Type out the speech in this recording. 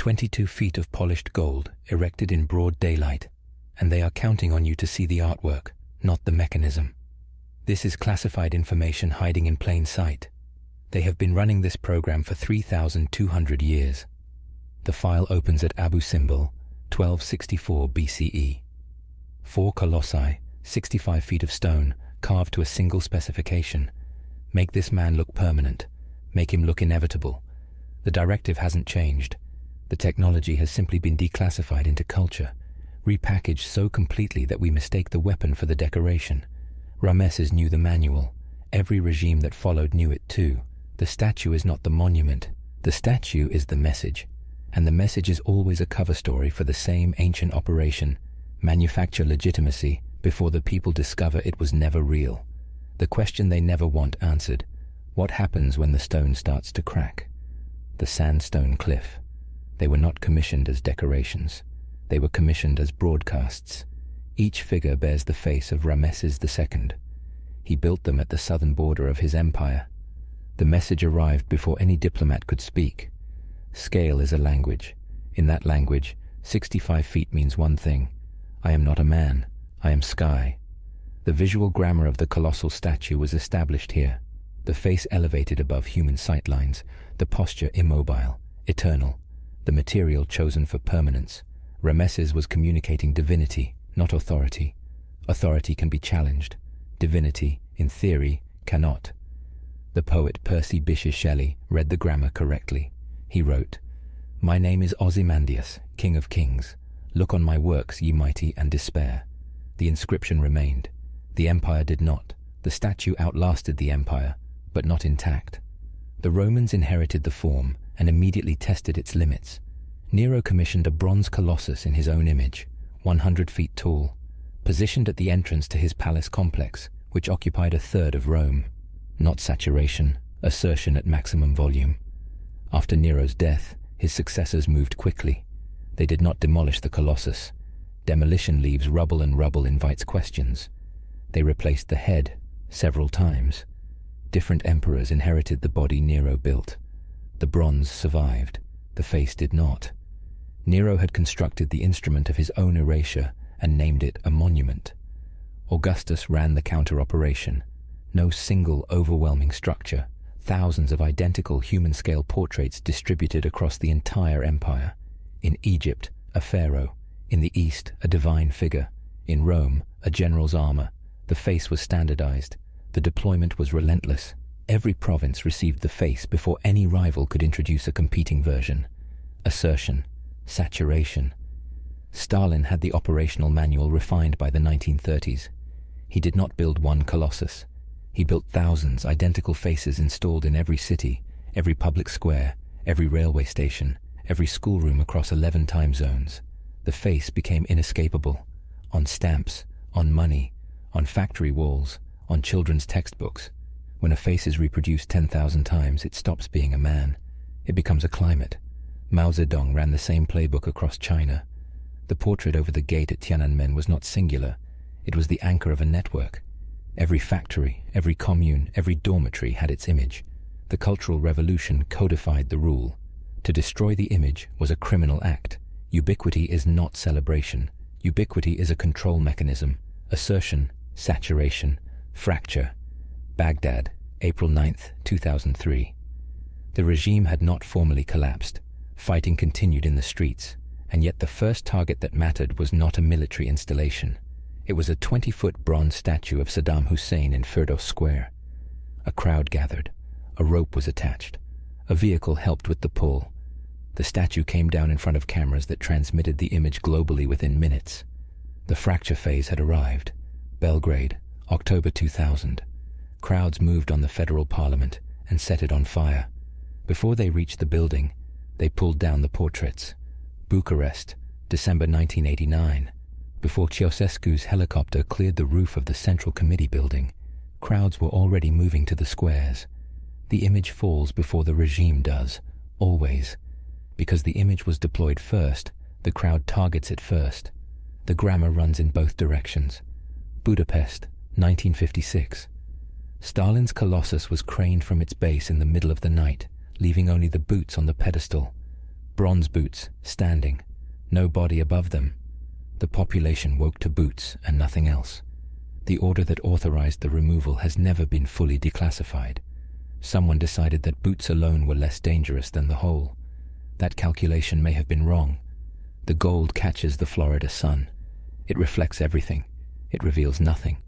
22 feet of polished gold, erected in broad daylight, and they are counting on you to see the artwork, not the mechanism. This is classified information hiding in plain sight. They have been running this program for 3,200 years. The file opens at Abu Simbel, 1264 BCE. 4 colossi, 65 feet of stone, carved to a single specification. Make this man look permanent. Make him look inevitable. The directive hasn't changed. The technology has simply been declassified into culture, repackaged so completely that we mistake the weapon for the decoration. Ramesses knew the manual. Every regime that followed knew it too. The statue is not the monument. The statue is the message. And the message is always a cover story for the same ancient operation: manufacture legitimacy before the people discover it was never real. The question they never want answered: what happens when the stone starts to crack? The sandstone cliff. They were not commissioned as decorations. They were commissioned as broadcasts. Each figure bears the face of Ramesses II. He built them at the southern border of his empire. The message arrived before any diplomat could speak. Scale is a language. In that language, 65 feet means one thing: I am not a man, I am sky. The visual grammar of the colossal statue was established here. The face elevated above human sightlines, the posture immobile, eternal, the material chosen for permanence. Ramesses was communicating divinity, not authority. Authority can be challenged. Divinity, in theory, cannot. The poet Percy Bysshe Shelley read the grammar correctly. He wrote, "My name is Ozymandias, King of Kings. Look on my works, ye mighty, and despair." The inscription remained. The empire did not. The statue outlasted the empire, but not intact. The Romans inherited the form and immediately tested its limits. Nero commissioned a bronze colossus in his own image, 100 feet tall, positioned at the entrance to his palace complex, which occupied a third of Rome. Not saturation, assertion at maximum volume. After Nero's death, his successors moved quickly. They did not demolish the colossus. Demolition leaves rubble, and rubble invites questions. They replaced the head several times. Different emperors inherited the body Nero built. The bronze survived. The face did not. Nero had constructed the instrument of his own erasure and named it a monument. Augustus ran the counter-operation. No single overwhelming structure. Thousands of identical human-scale portraits distributed across the entire empire. In Egypt, a pharaoh. In the East, a divine figure. In Rome, a general's armor. The face was standardized. The deployment was relentless. Every province received the face before any rival could introduce a competing version. Assertion. Saturation. Stalin had the operational manual refined by the 1930s. He did not build one colossus. He built thousands, identical faces installed in every city, every public square, every railway station, every schoolroom across 11 time zones. The face became inescapable. On stamps, on money, on factory walls, on children's textbooks. When a face is reproduced 10,000 times, it stops being a man. It becomes a climate. Mao Zedong ran the same playbook across China. The portrait over the gate at Tiananmen was not singular. It was the anchor of a network. Every factory, every commune, every dormitory had its image. The Cultural Revolution codified the rule. To destroy the image was a criminal act. Ubiquity is not celebration. Ubiquity is a control mechanism. Assertion, saturation, fracture. Baghdad, April 9th, 2003. The regime had not formally collapsed. Fighting continued in the streets, and yet the first target that mattered was not a military installation. It was a 20-foot bronze statue of Saddam Hussein in Firdos Square. A crowd gathered. A rope was attached. A vehicle helped with the pull. The statue came down in front of cameras that transmitted the image globally within minutes. The fracture phase had arrived. Belgrade, October 2000. Crowds moved on the federal parliament and set it on fire. Before they reached the building, they pulled down the portraits. Bucharest, December 1989. Before Ceausescu's helicopter cleared the roof of the Central Committee building, crowds were already moving to the squares. The image falls before the regime does, always. Because the image was deployed first, the crowd targets it first. The grammar runs in both directions. Budapest, 1956. Stalin's Colossus was craned from its base in the middle of the night, leaving only the boots on the pedestal. Bronze boots, standing, no body above them. The population woke to boots and nothing else. The order that authorized the removal has never been fully declassified. Someone decided that boots alone were less dangerous than the whole. That calculation may have been wrong. The gold catches the Florida sun. It reflects everything. It reveals nothing.